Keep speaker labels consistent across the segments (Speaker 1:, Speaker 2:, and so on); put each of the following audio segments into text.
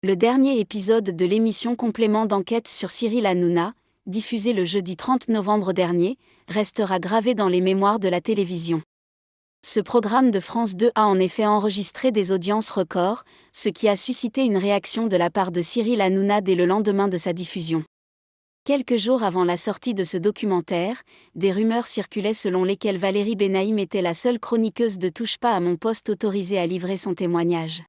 Speaker 1: Le dernier épisode de l'émission Complément d'enquête sur Cyril Hanouna, diffusé le jeudi 30 novembre dernier, restera gravé dans les mémoires de la télévision. Ce programme de France 2 a en effet enregistré des audiences records, ce qui a suscité une réaction de la part de Cyril Hanouna dès le lendemain de sa diffusion. Quelques jours avant la sortie de ce documentaire, des rumeurs circulaient selon lesquelles Valérie Benaïm était la seule chroniqueuse de Touche pas à mon poste autorisée à livrer son témoignage.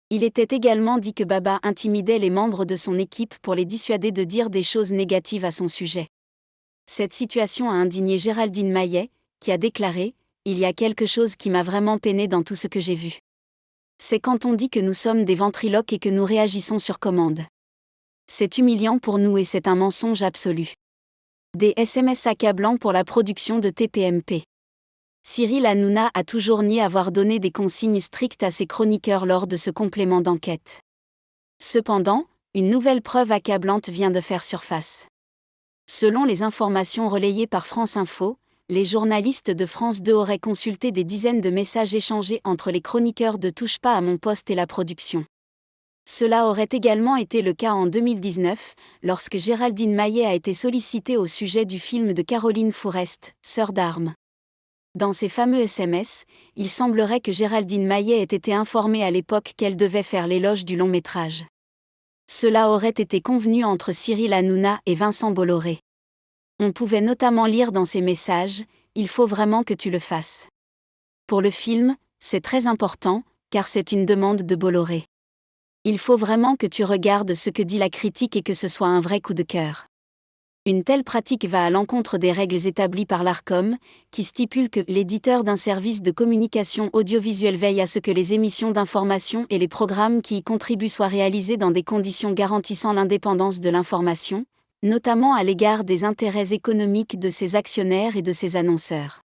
Speaker 1: Il était également dit que Baba intimidait les membres de son équipe pour les dissuader de dire des choses négatives à son sujet. Cette situation a indigné Géraldine Maillet, qui a déclaré « Il y a quelque chose qui m'a vraiment peiné dans tout ce que j'ai vu. C'est quand on dit que nous sommes des ventriloques et que nous réagissons sur commande. C'est humiliant pour nous et c'est un mensonge absolu. » Des SMS accablants pour la production de TPMP. Cyril Hanouna a toujours nié avoir donné des consignes strictes à ses chroniqueurs lors de ce complément d'enquête. Cependant, une nouvelle preuve accablante vient de faire surface. Selon les informations relayées par France Info, les journalistes de France 2 auraient consulté des dizaines de messages échangés entre les chroniqueurs de Touche pas à mon poste et la production. Cela aurait également été le cas en 2019, lorsque Géraldine Maillet a été sollicitée au sujet du film de Caroline Fourest, Sœur d'armes. Dans ces fameux SMS, il semblerait que Géraldine Maillet ait été informée à l'époque qu'elle devait faire l'éloge du long-métrage. Cela aurait été convenu entre Cyril Hanouna et Vincent Bolloré. On pouvait notamment lire dans ces messages « Il faut vraiment que tu le fasses. Pour le film, c'est très important, car c'est une demande de Bolloré. Il faut vraiment que tu regardes ce que dit la critique et que ce soit un vrai coup de cœur. » Une telle pratique va à l'encontre des règles établies par l'Arcom, qui stipule que l'éditeur d'un service de communication audiovisuelle veille à ce que les émissions d'information et les programmes qui y contribuent soient réalisés dans des conditions garantissant l'indépendance de l'information, notamment à l'égard des intérêts économiques de ses actionnaires et de ses annonceurs.